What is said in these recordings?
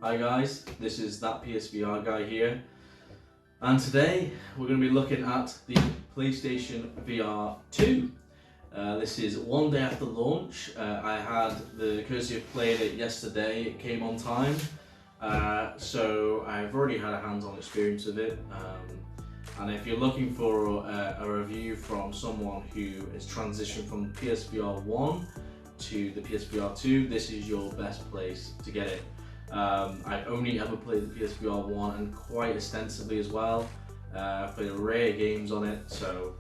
Hi guys, this is that PSVR guy here, and today we're going to be looking at the PlayStation VR 2. This is one day after launch. I had the courtesy of playing it yesterday. It came on time, so I've already had a hands-on experience of it. And if you're looking for a review from someone who has transitioned from PSVR 1 to the PSVR 2, this is your best place to get it. I've only ever played the PSVR 1 and quite extensively as well. I've played a rare games on it, so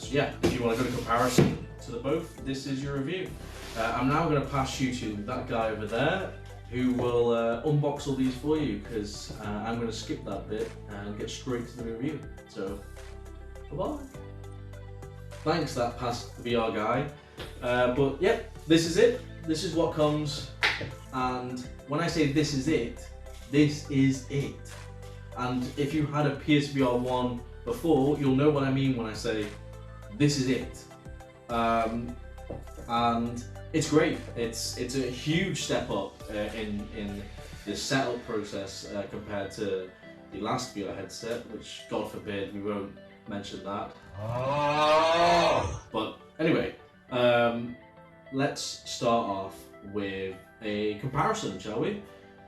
yeah, if you want a good comparison to the both, this is your review. I'm now going to pass you to that guy over there who will unbox all these for you, because I'm going to skip that bit and get straight to the review. So, bye-bye. Thanks, that past VR guy. But yeah, this is it. This is what comes. And when I say this is it, this is it. And if you had a PSVR 1 before, you'll know what I mean when I say this is it. And it's great. It's a huge step up in the setup process compared to the last VR headset, which God forbid we won't mention that. But anyway, let's start off with a comparison, shall we?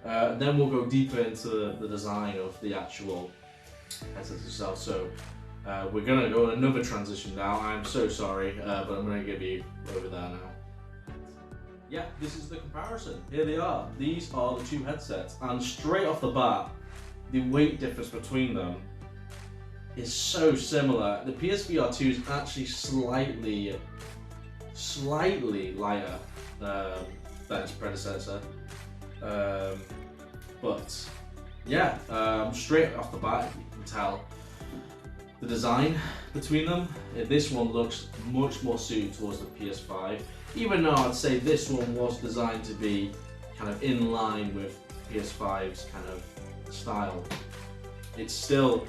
Then we'll go deeper into the design of the actual headset itself. So we're gonna go on another transition now. I'm so sorry, but I'm gonna give you over there now. Yeah, this is the comparison. Here they are. These are the two headsets, and straight off the bat, the weight difference between them is so similar. The PSVR 2 is actually slightly lighter than its predecessor, but yeah, straight off the bat you can tell the design between them. This one looks much more suited towards the PS5, even though I'd say this one was designed to be kind of in line with PS5's kind of style. It's still,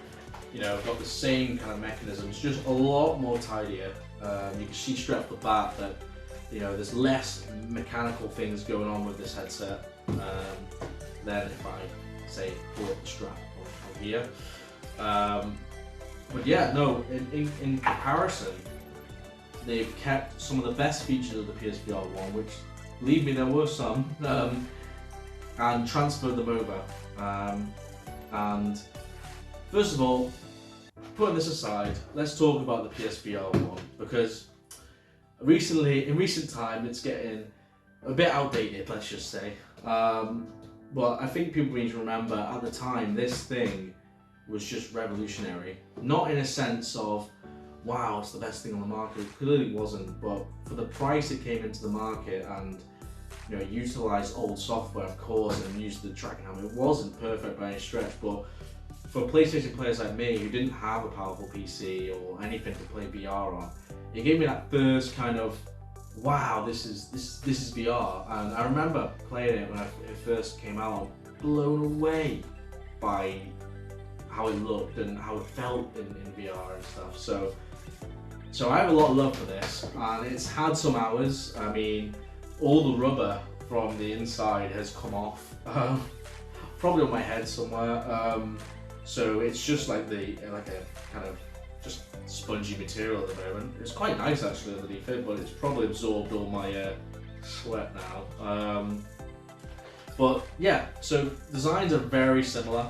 you know, got the same kind of mechanisms, just a lot more tidier. You can see straight off the bat that, you know, there's less mechanical things going on with this headset than if I say pull up the strap or here. But yeah, no, in comparison, they've kept some of the best features of the PSVR 1, which, believe me, there were some, and transferred them over. And first of all, putting this aside, let's talk about the PSVR 1, because in recent time, it's getting a bit outdated, let's just say. But I think people need to remember, at the time, this thing was just revolutionary. Not in a sense of, wow, it's the best thing on the market. It clearly wasn't, but for the price it came into the market and, you know, utilized old software, of course, and used the tracking hammer. It wasn't perfect by any stretch, but for PlayStation players like me who didn't have a powerful PC or anything to play VR on, it gave me that first kind of, wow, this is VR. And I remember playing it when it first came out, blown away by how it looked and how it felt in VR and stuff. So I have a lot of love for this, and it's had some hours. I mean, all the rubber from the inside has come off, probably on my head somewhere. So it's just like a kind of just spongy material at the moment. It's quite nice actually underneath it, but it's probably absorbed all my sweat now. But yeah, so designs are very similar.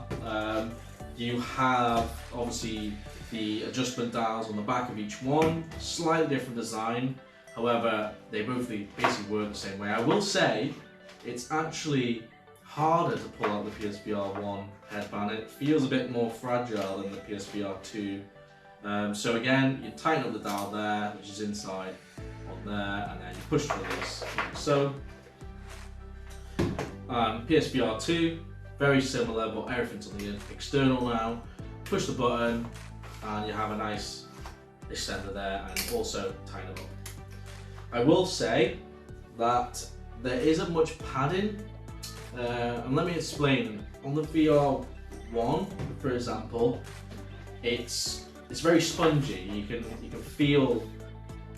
You have obviously the adjustment dials on the back of each one, slightly different design. However, they both basically work the same way. I will say it's actually harder to pull out the PSVR 1 headband. It feels a bit more fragile than the PSVR 2. So again, you tighten up the dial there, which is inside on there, and then you push the release. So PSVR 2, very similar, but everything's on the external now. Push the button and you have a nice extender there, and also tighten it up. I will say that there isn't much padding, and let me explain. On the VR 1, for example, it's very spongy. You can feel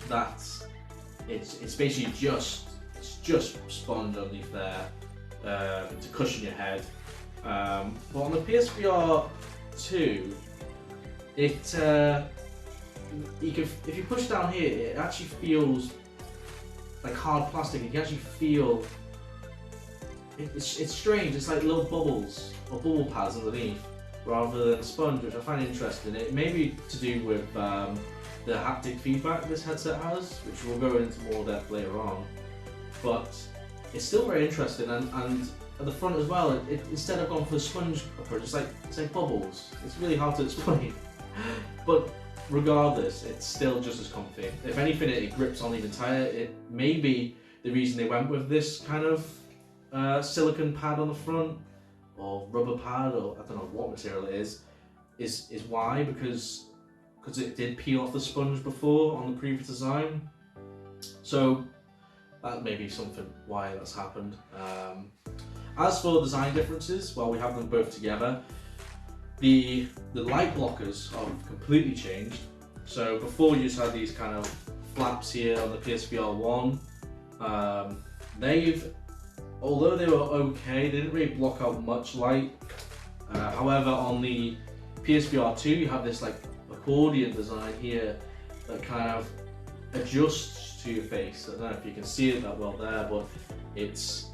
that it's basically just sponge underneath there. to cushion your head. But on the PSVR 2, if you push down here, it actually feels like hard plastic. You can actually feel it's strange. It's like little bubbles or bubble pads underneath, rather than sponge, which I find interesting. It may be to do with the haptic feedback this headset has, which we'll go into more depth later on. But it's still very interesting, and at the front as well, instead of going for the sponge approach, it's like bubbles. It's really hard to explain. But regardless, it's still just as comfy. If anything, it grips on even tighter. It may be the reason they went with this kind of silicone pad on the front, or rubber pad, or I don't know what material it is why, because it did peel off the sponge before on the previous design. So that may be something why that's happened. As for design differences, well, we have them both together. The light blockers have completely changed. So before you just had these kind of flaps here on the PSVR 1. Although they were okay, they didn't really block out much light. However, on the PSVR 2, you have this like accordion design here that kind of adjusts to your face. I don't know if you can see it that well there, but it's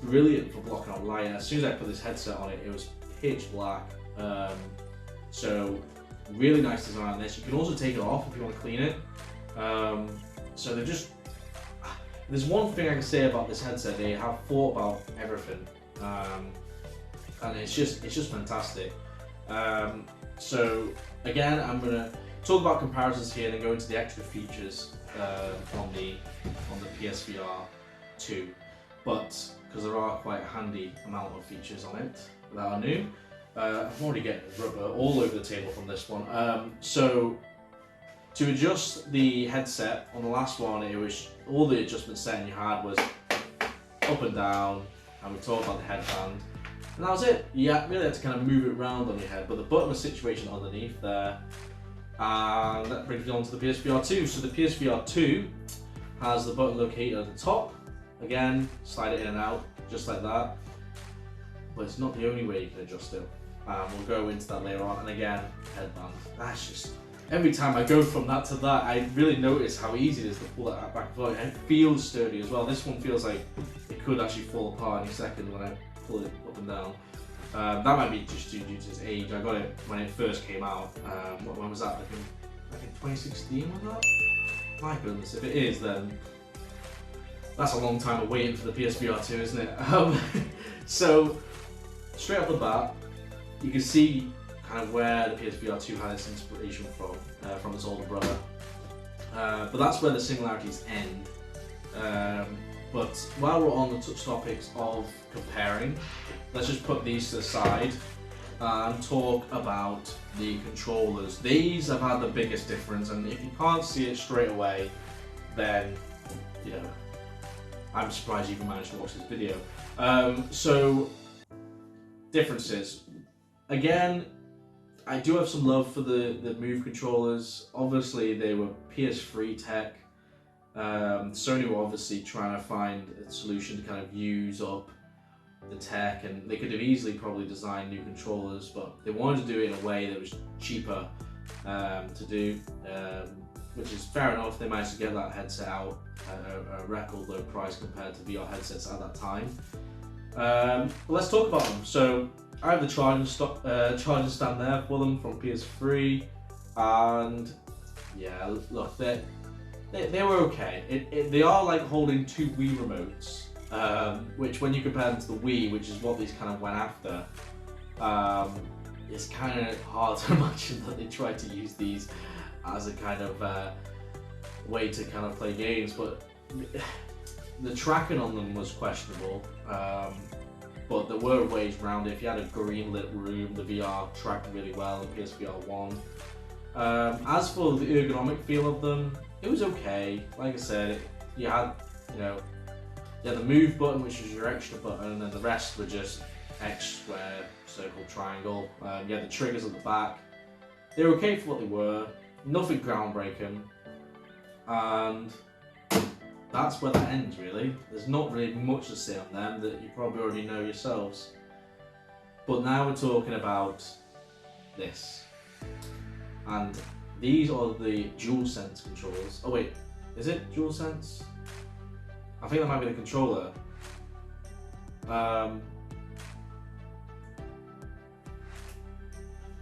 brilliant for blocking out light. As soon as I put this headset on it, it was pitch black. So really nice design on this. You can also take it off if you want to clean it. So there's one thing I can say about this headset: they have thought about everything, and it's just fantastic. So again, I'm gonna talk about comparisons here and then go into the extra features on the PSVR 2, but because there are quite a handy amount of features on it that are new. I'm already getting rubber all over the table from this one. So to adjust the headset on the last one, it was all the adjustment setting you had was up and down, and we talked about the headband, and that was it. You really had to kind of move it around on your head, but the button was situated underneath there, and that brings me on to the PSVR 2. So the PSVR 2 has the button located at the top. Again, slide it in and out just like that, but it's not the only way you can adjust it. We'll go into that later on. And again, headband. That's just, every time I go from that to that, I really notice how easy it is to pull that back and forth. And it feels sturdy as well. This one feels like it could actually fall apart any second when I pull it up and down. That might be just due to its age. I got it when it first came out. When was that? Like in 2016 was that? My goodness, if it is, then that's a long time of waiting for the PSVR 2, isn't it? So straight off the bat, you can see kind of where the PSVR 2 had its inspiration from its older brother. But that's where the similarities end. But while we're on the touch topics of comparing, let's just put these to the side and talk about the controllers. These have had the biggest difference, and if you can't see it straight away, then, you know, I'm surprised you even managed to watch this video. So, differences. Again, I do have some love for the Move controllers. Obviously, they were PS3 tech. Sony were obviously trying to find a solution to kind of use up the tech, and they could have easily probably designed new controllers, but they wanted to do it in a way that was cheaper to do, which is fair enough. They managed to get that headset out at a record low price compared to VR headsets at that time. But let's talk about them. So I have the charging stand there for them from PS3, and yeah, look, they were okay. They are like holding two Wii remotes, which when you compare them to the Wii, which is what these kind of went after, it's kind of hard to imagine that they tried to use these as a kind of way to kind of play games, but the tracking on them was questionable. But there were ways around it. If you had a green lit room, the VR tracked really well in PSVR 1. As for the ergonomic feel of them, it was okay. Like I said, you had the move button, which was your extra button, and then the rest were just X, square, circle, triangle. You had the triggers at the back. They were okay for what they were. Nothing groundbreaking. And that's where that ends really. There's not really much to say on them that you probably already know yourselves. But now we're talking about this. And these are the DualSense controllers. Oh wait, is it DualSense? I think that might be the controller.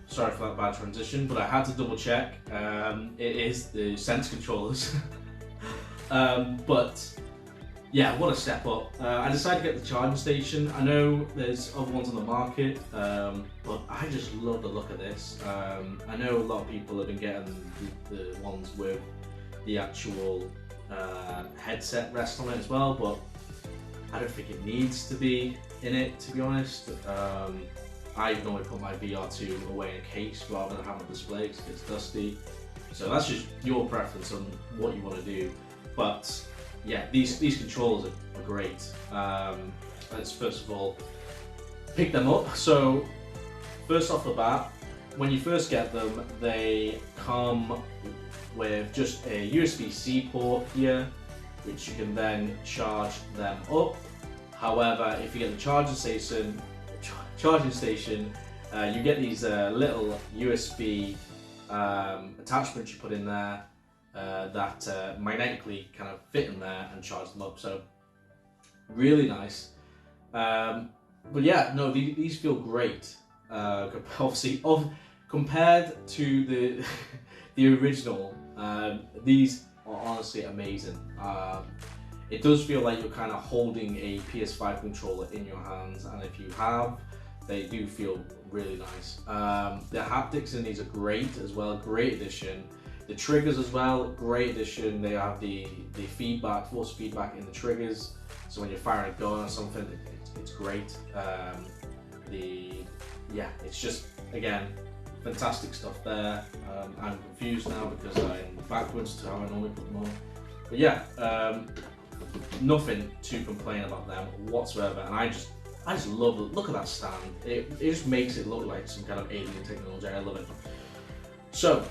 Sorry for that bad transition, but I had to double check. It is the Sense controllers. But yeah, what a step up. I decided to get the charging station. I know there's other ones on the market, but I just love the look of this. I know a lot of people have been getting the ones with the actual headset rest on it as well, but I don't think it needs to be in it, to be honest. I normally put my VR2 away in a case rather than have a display because it's dusty. So that's just your preference on what you want to do. But yeah, these controllers are great. Let's first of all pick them up. So first off the bat, when you first get them, they come with just a USB-C port here, which you can then charge them up. However, if you get the charging station, you get these little USB attachments you put in there that magnetically kind of fit in there and charge them up. So really nice. But yeah, no, these feel great. Obviously, compared to the the original, these are honestly amazing. It does feel like you're kind of holding a PS5 controller in your hands, and if you have, they do feel really nice. The haptics in these are great as well, great addition. The triggers as well, great addition. They have the feedback, force feedback in the triggers, so when you're firing a gun or something, it's great. Yeah, it's just, again, fantastic stuff there. I'm confused now because I'm backwards to how I normally put them on. But yeah, nothing to complain about them whatsoever, and I just love the look of that stand. It just makes it look like some kind of alien technology. I love it. So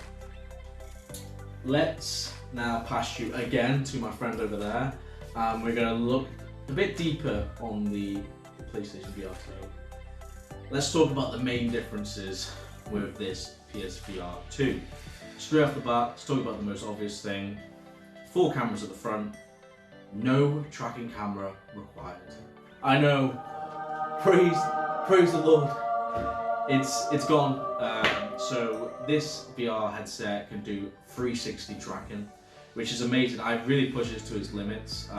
let's now pass you again to my friend over there. We're going to look a bit deeper on the PlayStation VR. So let's talk about the main differences with this PSVR 2. Straight off the bat, let's talk about the most obvious thing. 4 cameras at the front, no tracking camera required. I know, praise the Lord, it's gone. So this VR headset can do 360 tracking, which is amazing. I really push it to its limits.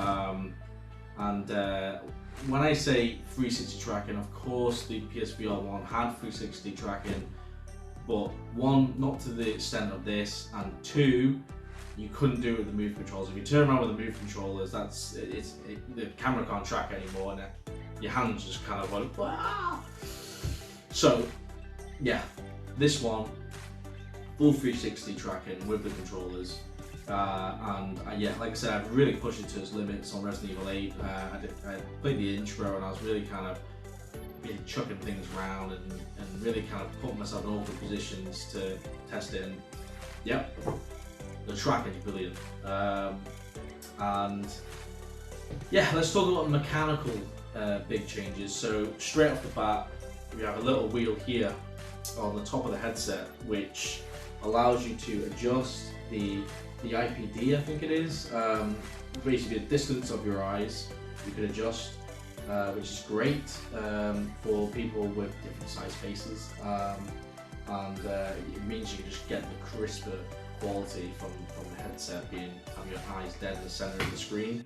When I say 360 tracking, of course the PSVR 1 had 360 tracking, but 1, not to the extent of this, and 2, you couldn't do it with the Move controllers. If you turn around with the Move controllers, the camera can't track anymore, and your hands just kind of like, wow. So yeah, this one, full 360 tracking with the controllers. Yeah, like I said, I've really pushed it to its limits on Resident Evil 8. I played the intro and I was really kind of chucking things around and really kind of putting myself in awkward positions to test it. And yep, the tracking is brilliant. And yeah, let's talk about mechanical big changes. So straight off the bat, we have a little wheel here on the top of the headset, which allows you to adjust the IPD, I think it is, basically the distance of your eyes. You can adjust, which is great for people with different size faces, and it means you can just get the crisper quality from the headset, having your eyes dead in the center of the screen.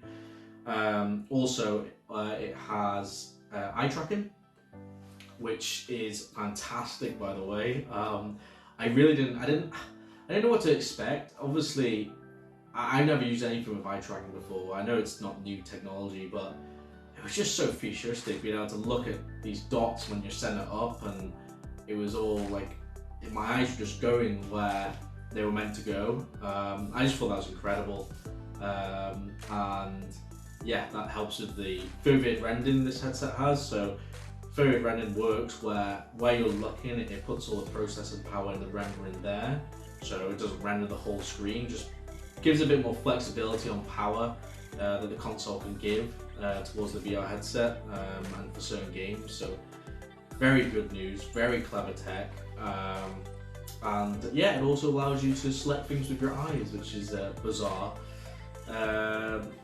Also, it has eye tracking, which is fantastic, by the way. I didn't know what to expect. Obviously, I've never used anything with eye tracking before. I know it's not new technology, but it was just so futuristic, being able to look at these dots when you're setting it up, and it was all like, my eyes were just going where they were meant to go. I just thought that was incredible. And yeah, that helps with the foveated rendering this headset has. So foveated rendering works where you're looking, it puts all the processing power in the rendering there. So it doesn't render the whole screen, just gives a bit more flexibility on power. that the console can give towards the VR headset and for certain games. So very good news, very clever tech. And yeah, it also allows you to select things with your eyes, which is bizarre.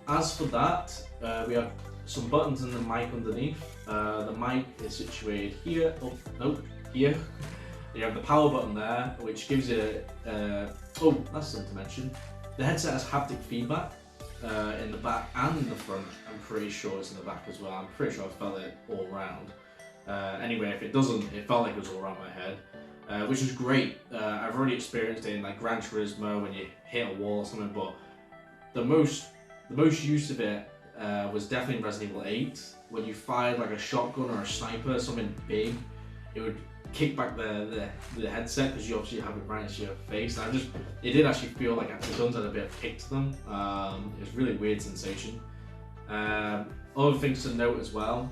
As for that, we have some buttons in the mic underneath. The mic is situated here, here. You have the power button there, which gives you, oh, that's something to mention. The headset has haptic feedback in the back and in the front. I'm pretty sure it's in the back as well. I'm pretty sure I felt it all around. Anyway, if it doesn't, it felt like it was all around my head, which is great. I've already experienced it in like Gran Turismo when you hit a wall or something, but the most use of it was definitely in Resident Evil 8. When you fired like a shotgun or a sniper, something big, it would kick back the headset because you obviously have it right into your face. And it did actually feel like the guns had a bit of kick to them. It was a really weird sensation. Other things to note as well,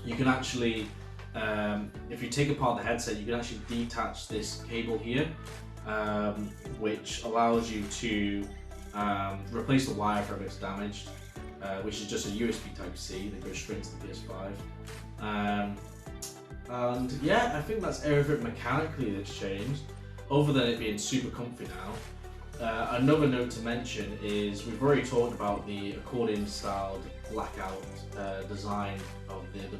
you can actually, if you take apart the headset, you can actually detach this cable here, which allows you to replace the wire if it's damaged, which is just a USB Type-C that goes straight to the PS5. And yeah, I think that's everything mechanically that's changed, other than it being super comfy now. Another note to mention is we've already talked about the accordion-styled blackout design of the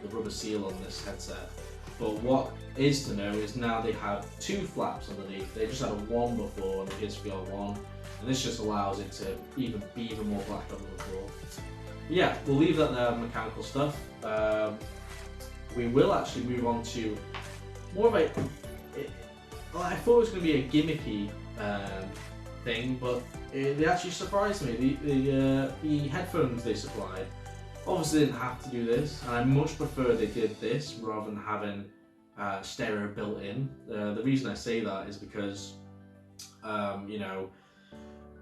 rubber seal on this headset. But what is to know is now they have two flaps underneath. They just had a one before on the PSVR 1, and this just allows it to be even more black on the floor. But yeah, we'll leave that there, mechanical stuff. We will actually move on to more of a. I thought it was going to be a gimmicky thing, but they actually surprised me. The headphones they supplied obviously didn't have to do this, and I much prefer they did this rather than having stereo built in. The reason I say that is because you know,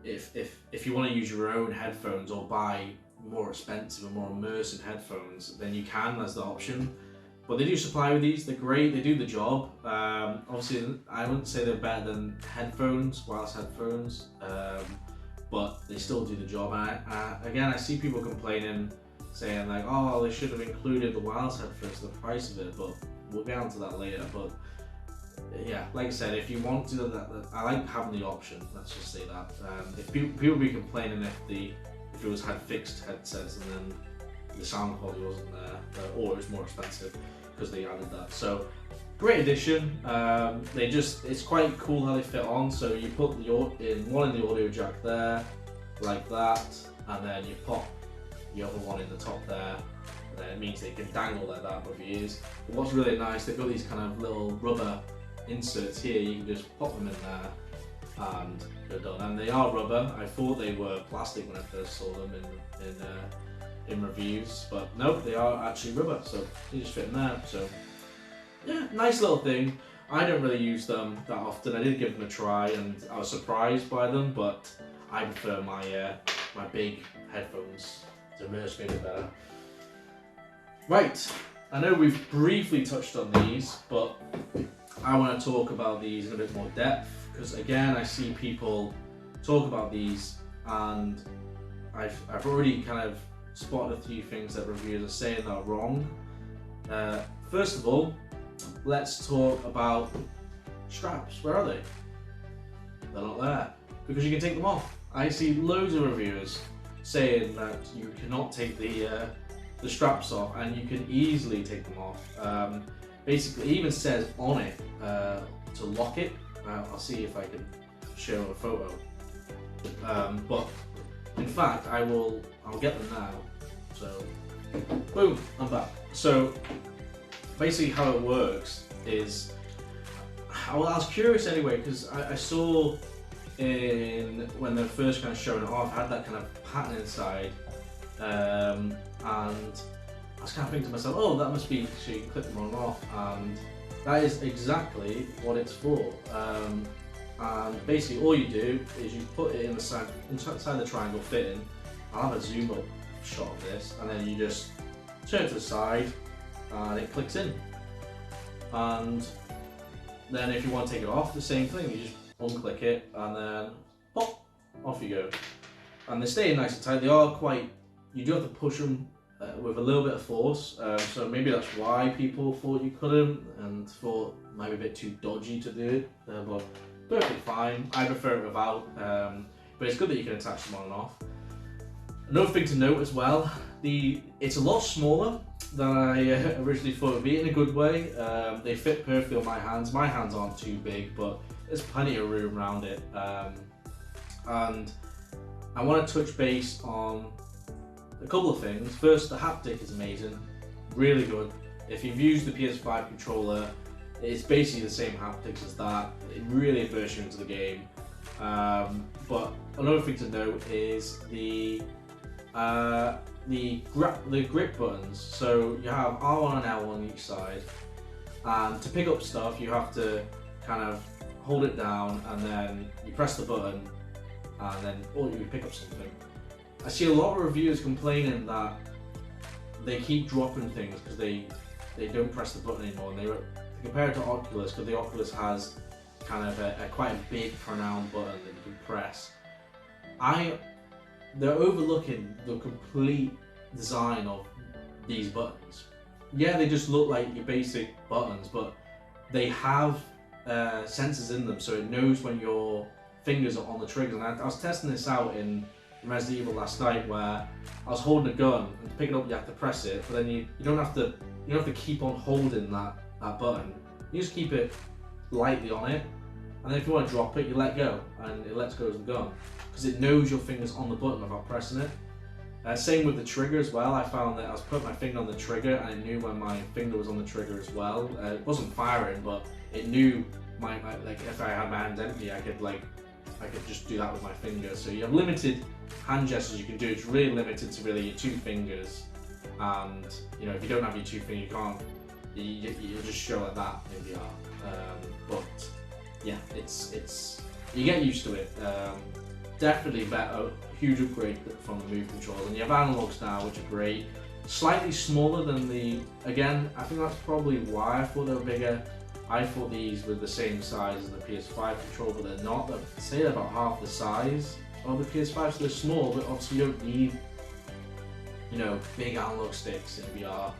if you want to use your own headphones or buy more expensive and more immersive headphones, then you can, as the option. But they do supply with these, they're great, they do the job. Obviously, I wouldn't say they're better than headphones, wireless headphones, but they still do the job. And again, I see people complaining, saying like, oh, they should have included the wireless headphones for the price of it, but we'll get onto that later. But yeah, like I said, if you want to do that, I like having the option, let's just say that. If people be complaining if it was had fixed headsets and then the sound quality wasn't there, or it was more expensive because they added that. So great addition. It's quite cool how they fit on. So you put one in the audio jack there, like that, and then you pop the other one in the top there, and then it means they can dangle like that with your ears. But what's really nice, they've got these kind of little rubber inserts here. You can just pop them in there, and they're done. And they are rubber. I thought they were plastic when I first saw them in reviews, but nope, they are actually rubber, so they just fit in there. So yeah, nice little thing. I don't really use them that often. I did give them a try and I was surprised by them, but I prefer my big headphones to immerse me a bit better. Right, I know we've briefly touched on these, but I want to talk about these in a bit more depth, because again, I see people talk about these and I've already kind of spotted a few things that reviewers are saying that are wrong. First of all, let's talk about straps. Where are they? They're not there, because you can take them off. I see loads of reviewers saying that you cannot take the straps off, and you can easily take them off. Basically, it even says on it to lock it. I'll see if I can show a photo. But in fact, I'll get them now. So, boom, I'm back. So, basically how it works is, I was curious anyway, because I saw when they're first kind of showing it off, I had that kind of pattern inside, and I was kind of thinking to myself, oh, that must be so you can clip them on and off, and that is exactly what it's for. And basically all you do is you put it inside the triangle fitting. I'll have a zoom up shot of this, and then you just turn it to the side and it clicks in. And then if you want to take it off, the same thing, you just unclick it and then pop, off you go. and they stay nice and tight. They are quite, you do have to push them with a little bit of force, so maybe that's why people thought you couldn't and thought it might be a bit too dodgy to do it, but perfectly fine. I prefer it without, but it's good that you can attach them on and off. Another thing to note as well, it's a lot smaller than I originally thought it would be, in a good way. They fit perfectly on my hands. My hands aren't too big, but there's plenty of room around it. And I want to touch base on a couple of things. First, the haptic is amazing, really good. If you've used the PS5 controller, it's basically the same haptics as that. It really immerses you into the game. But another thing to note is the grip buttons. So you have R1 and L1 on each side, and to pick up stuff you have to kind of hold it down and then you press the button and then you pick up something. I see a lot of reviewers complaining that they keep dropping things because they don't press the button anymore, and they compare it to Oculus, because the Oculus has kind of a quite a big pronounced button that you can press. They're overlooking the complete design of these buttons. Yeah, they just look like your basic buttons, but they have sensors in them, so it knows when your fingers are on the triggers. And I was testing this out in Resident Evil last night, where I was holding a gun, and to pick it up you have to press it, but then you don't have to keep on holding that button. You just keep it lightly on it, and then if you want to drop it, you let go, and it lets go of the gun, because it knows your finger's on the button without pressing it. Same with the trigger as well. I found that I was putting my finger on the trigger, and it knew when my finger was on the trigger as well. It wasn't firing, but it knew like if I had my hand empty, I could just do that with my finger. So you have limited hand gestures you can do. It's really limited to really your two fingers, and you know, if you don't have your two fingers, you can't. You just show like that in VR. But yeah, it's you get used to it. Definitely better, huge upgrade from the Move controls, and you have analogs now, which are great. Slightly smaller than again, I think that's probably why I thought they were bigger. I thought these were the same size as the PS5 controller, but they're not. They're about half the size of the PS5, so they're small, but obviously you don't need, you know, big analog sticks in VR.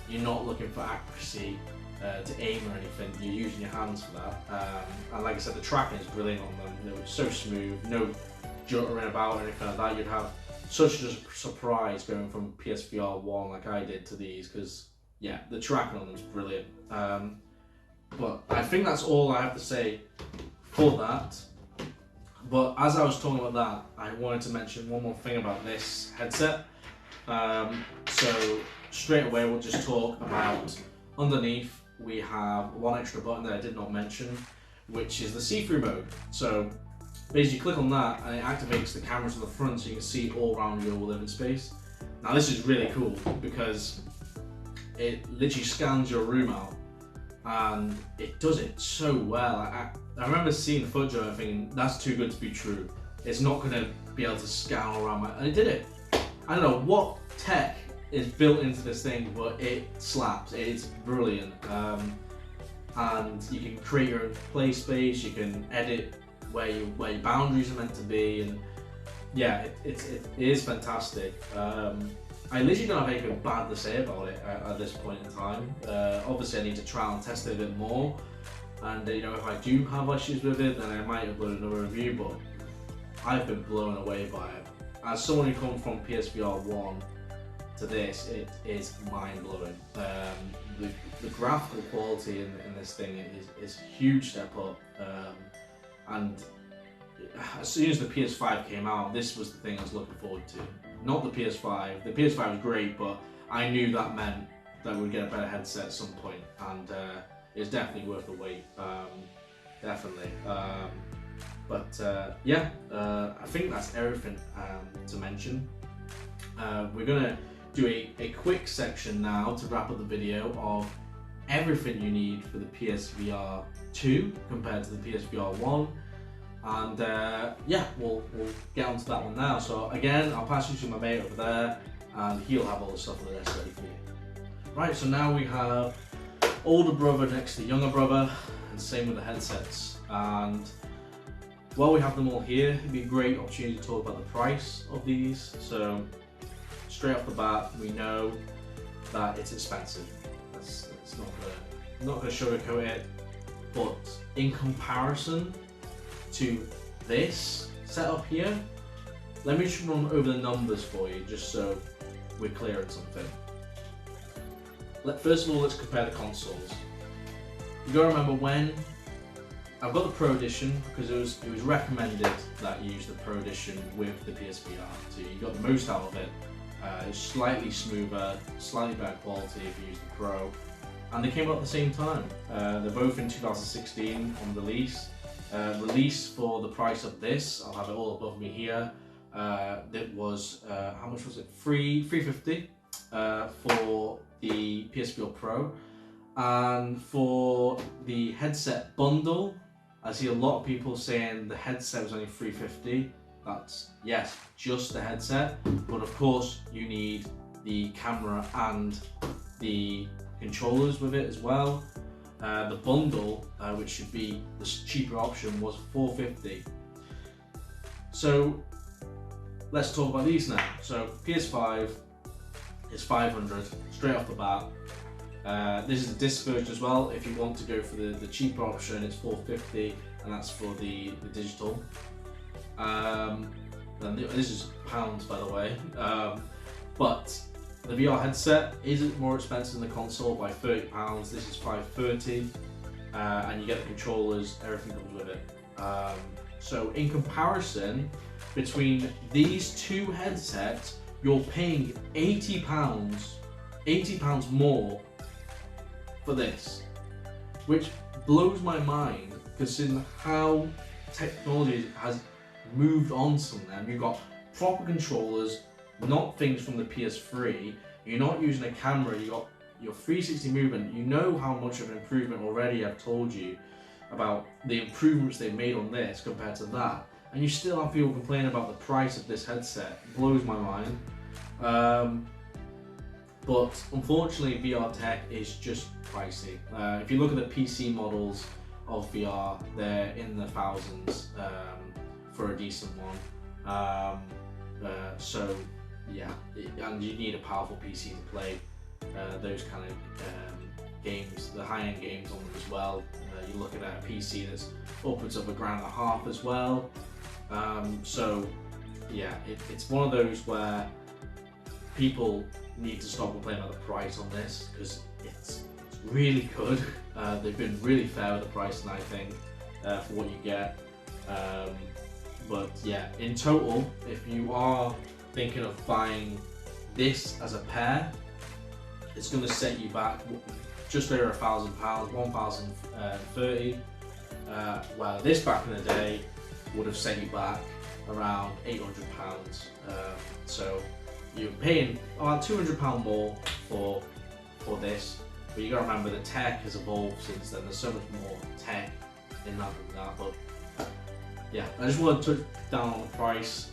You're not looking for accuracy to aim or anything. You're using your hands for that. And like I said, the tracking is brilliant on them. They were so smooth, no juttering about or anything like that. You'd have such a surprise going from PSVR 1 like I did to these, because yeah, the tracking on them is brilliant. But I think that's all I have to say for that. But as I was talking about that, I wanted to mention one more thing about this headset. So straight away we'll just talk about, underneath we have one extra button that I did not mention, which is the see-through mode. So basically you click on that and it activates the cameras on the front, so you can see all around your living space. Now this is really cool because it literally scans your room out, and it does it so well. I remember seeing the footage of it thinking, that's too good to be true. It's not going to be able to scan all around and it did it. I don't know what tech is built into this thing, but it slaps. It's brilliant. And you can create your own play space, you can edit where your boundaries are meant to be, and yeah, it is fantastic. I literally don't have anything bad to say about it at this point in time. Obviously I need to try and test it a bit more, and you know, if I do have issues with it, then I might upload another review, but I've been blown away by it. As someone who comes from PSVR 1 to this, it is mind-blowing. The graphical quality in this thing is a huge step up, and as soon as the PS5 came out, this was the thing I was looking forward to. Not the PS5. The PS5 was great, but I knew that meant that we'd get a better headset at some point, and it's definitely worth the wait. Definitely. Yeah, I think that's everything to mention. We're gonna do a quick section now to wrap up the video of everything you need for the PSVR 2 compared to the PSVR 1. And yeah, we'll get onto that one now. So again, I'll pass you to my mate over there, and he'll have all the stuff for the rest ready for you. Right, so now we have older brother next to younger brother, and same with the headsets. And while we have them all here, it'd be a great opportunity to talk about the price of these. So straight off the bat, we know that it's expensive. It's not gonna sugarcoat it, but in comparison to this setup here, let me just run over the numbers for you, just so we're clear on something. First of all, let's compare the consoles. You gotta remember, when I've got the Pro Edition, because it was recommended that you use the Pro Edition with the PSVR, so you got the most out of it. It's slightly smoother, slightly better quality if you use the Pro, and they came out at the same time. They're both in 2016 on release. Release for the price of this, I'll have it all above me here. It was how much was it? $350 for the PSVR Pro, and for the headset bundle, I see a lot of people saying the headset was only $350. That's, yes, just the headset, but of course you need the camera and the controllers with it as well. The bundle, which should be the cheaper option, was $450. So let's talk about these now. So PS5 is $500 straight off the bat. This is a disc version as well. If you want to go for the cheaper option, it's $450, and that's for the digital. And this is pounds, by the way. But the VR headset is more expensive than the console by £30. This is $530, and you get the controllers. Everything comes with it. So in comparison between these two headsets, you're paying £80 more for this, which blows my mind considering how technology has moved on from them. You've got proper controllers, not things from the PS3. You're not using a camera, you got your 360 movement. You know how much of an improvement already I've told you about the improvements they've made on this compared to that, and you still have people complaining about the price of this headset. It blows my mind. But unfortunately, VR tech is just pricey. If you look at the PC models of VR, they're in the thousands for a decent one. So yeah, and you need a powerful PC to play those kind of games, the high-end games on them as well. You're looking at a PC that's upwards of $1,500 as well. So yeah, it's one of those where people need to stop complaining about the price on this, because it's really good. They've been really fair with the pricing, I think, for what you get. But yeah, in total, if you are thinking of buying this as a pair, it's going to set you back just over £1,000, $1,030. While this back in the day would have set you back around £800. So you're paying about £200 more for this, but you got to remember the tech has evolved since then. There's so much more tech in that than that. But yeah, I just want to touch down on the price,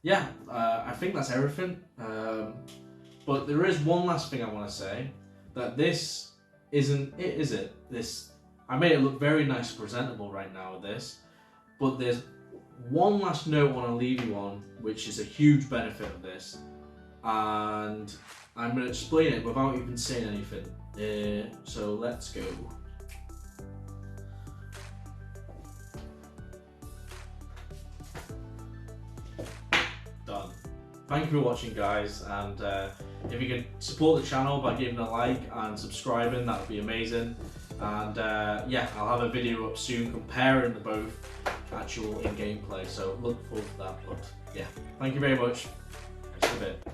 yeah, I think that's everything. But there is one last thing I want to say, that this isn't it, is it? This, I made it look very nice and presentable right now with this, but there's one last note I want to leave you on, which is a huge benefit of this, and I'm going to explain it without even saying anything. So let's go. Done. Thank you for watching, guys, and if you could support the channel by giving a like and subscribing, that would be amazing. And yeah, I'll have a video up soon comparing the both actual in-game play, so look forward to that. But yeah, thank you very much. Catch you in a bit.